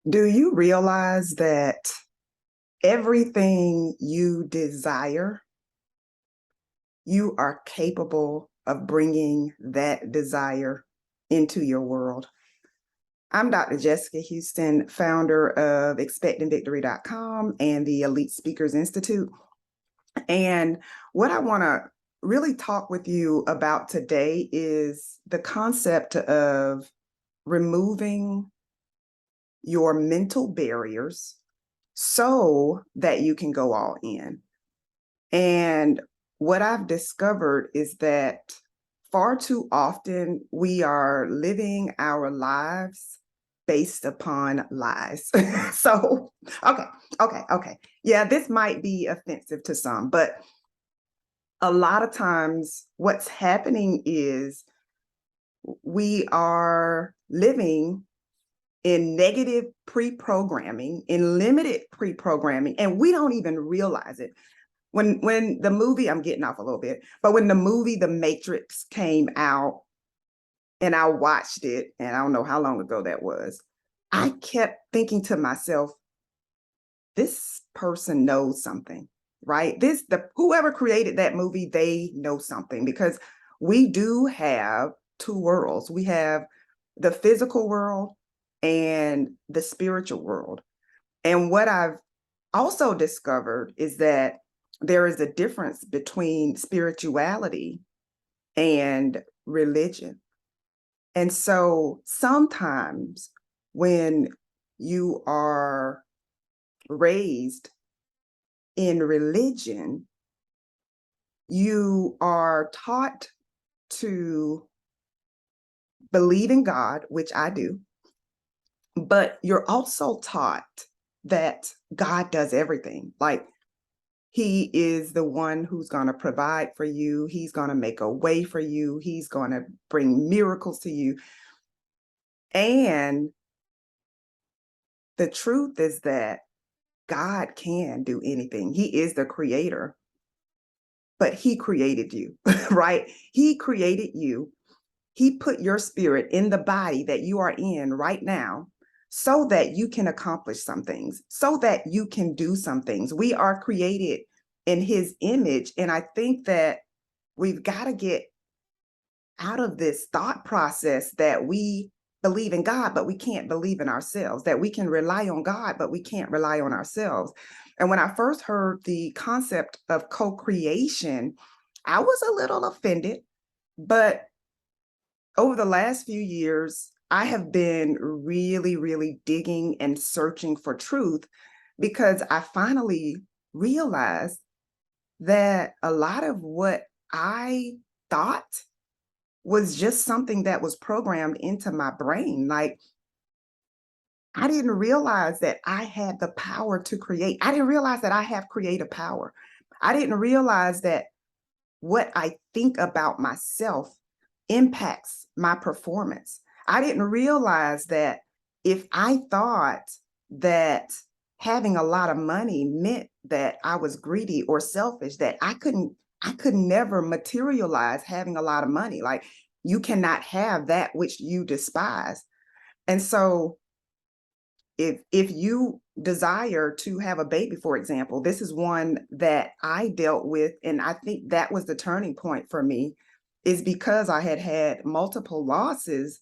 Do you realize that everything you desire, you are capable of bringing that desire into your world? I'm Dr. Jessica Houston, founder of expectingvictory.com and the Elite Speakers Institute. And what I want to really talk with you about today is the concept of removing your mental barriers so that you can go all in. And what I've discovered is that far too often we are living our lives based upon lies. So, okay, okay. Yeah, this might be offensive to some, but a lot of times what's happening is we are living in negative pre-programming, in limited pre-programming, and we don't even realize it. When the movie, I'm getting off a little bit, but when the movie The Matrix came out and I watched it, and I don't know how long ago that was, I kept thinking to myself, this person knows something, right? Whoever created that movie, they know something, because we do have two worlds. We have the physical world and the spiritual world. And what I've also discovered is that there is a difference between spirituality and religion. And so sometimes when you are raised in religion, you are taught to believe in God, which I do, but you're also taught that God does everything. Like, he is the one who's going to provide for you. He's going to make a way for you. He's going to bring miracles to you. And the truth is that God can do anything. He is the creator, but he created you, right? He created you. He put your spirit in the body that you are in right now so that you can accomplish some things, so that you can do some things. We are created in his image. And I think that we've got to get out of this thought process that we believe in God, but we can't believe in ourselves, that we can rely on God, but we can't rely on ourselves. And when I first heard the concept of co-creation, I was a little offended, but over the last few years, I have been really, really digging and searching for truth, because I finally realized that a lot of what I thought was just something that was programmed into my brain. Like, I didn't realize that I had the power to create. I didn't realize that I have creative power. I didn't realize that what I think about myself impacts my performance. I didn't realize that if I thought that having a lot of money meant that I was greedy or selfish, that I could never materialize having a lot of money. Like, you cannot have that which you despise. And so if you desire to have a baby, for example, this is one that I dealt with, and I think that was the turning point for me, is because I had had multiple losses,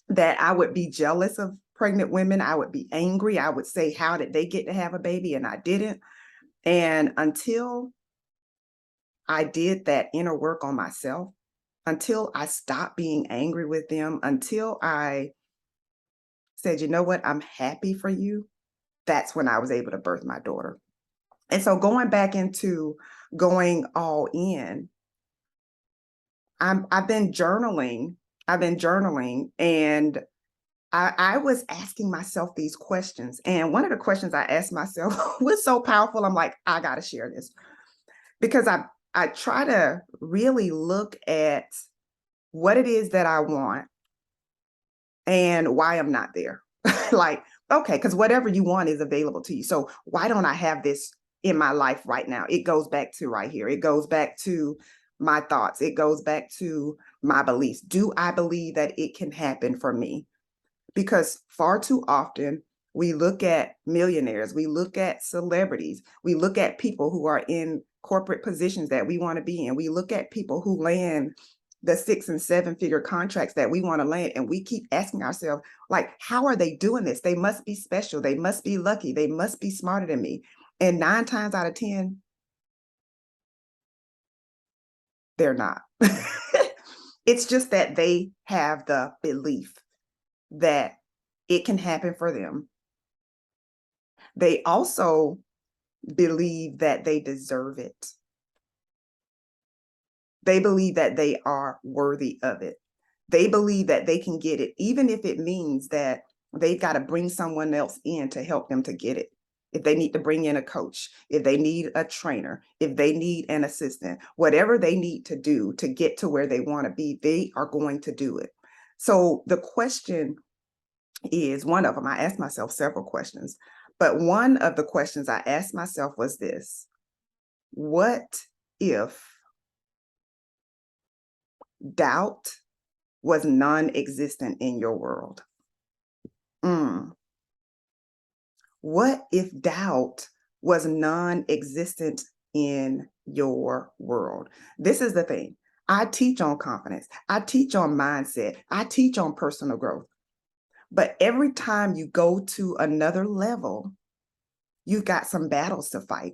that I would be jealous of pregnant women. I would be angry. I would say, how did they get to have a baby and I didn't? And until I did that inner work on myself, until I stopped being angry with them, until I said, you know what, I'm happy for you, that's when I was able to birth my daughter. And so going back into going all in, I've been journaling. I've been journaling, and I was asking myself these questions. And one of the questions I asked myself was so powerful. I'm like, I got to share this, because I try to really look at what it is that I want and why I'm not there. Like, okay, because whatever you want is available to you. So why don't I have this in my life right now? It goes back to right here. It goes back to my thoughts. It goes back to my beliefs. Do I believe that it can happen for me? Because far too often We look at millionaires, we look at celebrities, we look at people who are in corporate positions that we want to be in. We look at people who land the 6 and 7 figure contracts that we want to land. And we keep asking ourselves, like, how are they doing this? They must be special. They must be lucky. They must be smarter than me. And 9 times out of 10, they're not. It's just that they have the belief that it can happen for them. They also believe that they deserve it. They believe that they are worthy of it. They believe that they can get it, even if it means that they've got to bring someone else in to help them to get it. If they need to bring in a coach, if they need a trainer, if they need an assistant, whatever they need to do to get to where they want to be, they are going to do it. So the question is, one of them, I asked myself several questions, but one of the questions I asked myself was this: what if doubt was non-existent in your world? What if doubt was non-existent in your world? This is the thing. I teach on confidence. I teach on mindset. I teach on personal growth. But every time you go to another level, you've got some battles to fight.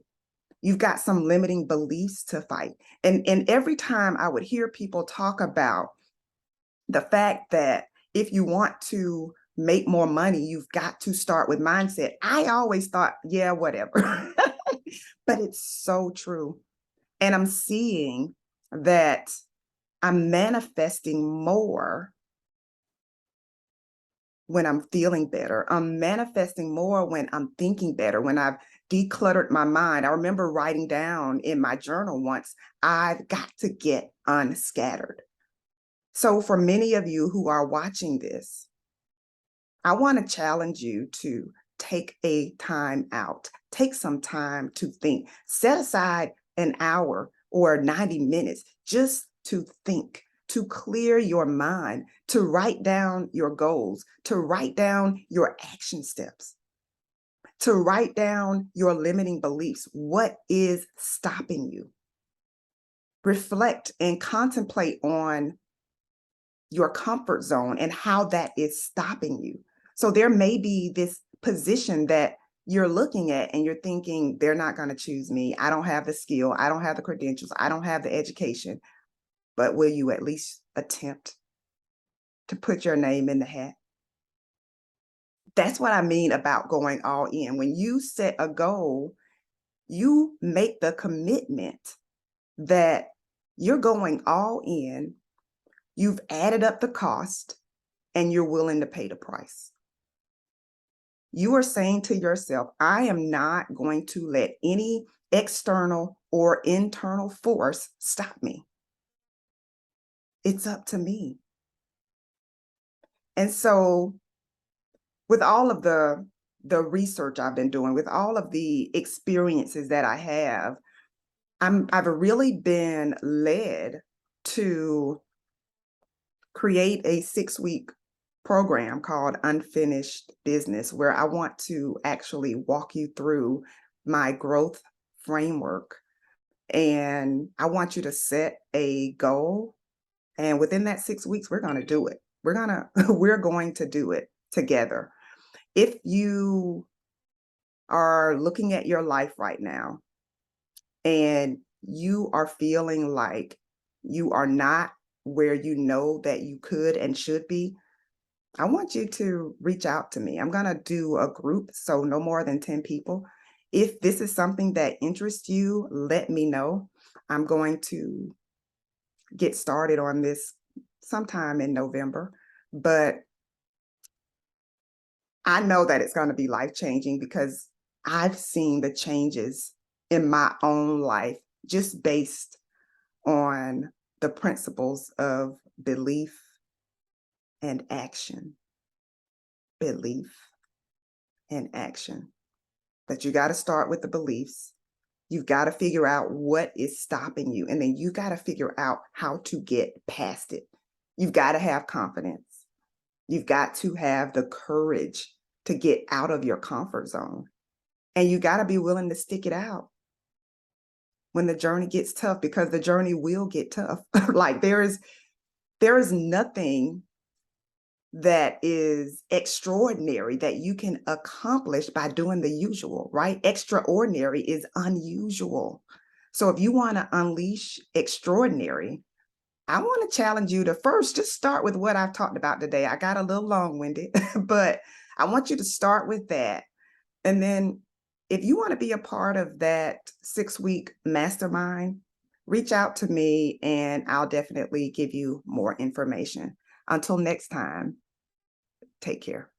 You've got some limiting beliefs to fight. And every time I would hear people talk about the fact that if you want to make more money, you've got to start with mindset, I always thought, yeah, whatever. But it's so true. And I'm seeing that I'm manifesting more when I'm feeling better. I'm manifesting more when I'm thinking better, when I've decluttered my mind. I remember writing down in my journal once, I've got to get unscattered. So for many of you who are watching this, I want to challenge you to take a time out, take some time to think, set aside an hour or 90 minutes just to think, to clear your mind, to write down your goals, to write down your action steps, to write down your limiting beliefs. What is stopping you? Reflect and contemplate on your comfort zone and how that is stopping you. So there may be this position that you're looking at and you're thinking, they're not going to choose me. I don't have the skill. I don't have the credentials. I don't have the education. But will you at least attempt to put your name in the hat? That's what I mean about going all in. When you set a goal, you make the commitment that you're going all in. You've added up the cost and you're willing to pay the price. You are saying to yourself, I am not going to let any external or internal force stop me. It's up to me. And so with all of the research I've been doing, with all of the experiences that I have, I've really been led to create a 6-week program called Unfinished Business, where I want to actually walk you through my growth framework. And I want you to set a goal. And within that 6 weeks, we're going to do it. We're going to do it together. If you are looking at your life right now and you are feeling like you are not where you know that you could and should be, I want you to reach out to me. I'm going to do a group, so no more than 10 people. If this is something that interests you, let me know. I'm going to get started on this sometime in November, but I know that it's going to be life-changing because I've seen the changes in my own life just based on the principles of belief and action. Belief and action. That you got to start with the beliefs. You've got to figure out what is stopping you, and then you got to figure out how to get past it. You've got to have confidence. You've got to have the courage to get out of your comfort zone. And you got to be willing to stick it out when the journey gets tough, because the journey will get tough. Like there is nothing that is extraordinary that you can accomplish by doing the usual, right? Extraordinary is unusual. So if you want to unleash extraordinary, I want to challenge you to first just start with what I've talked about today. I got a little long-winded, but I want you to start with that. And then if you want to be a part of that 6-week mastermind, reach out to me and I'll definitely give you more information. Until next time, take care.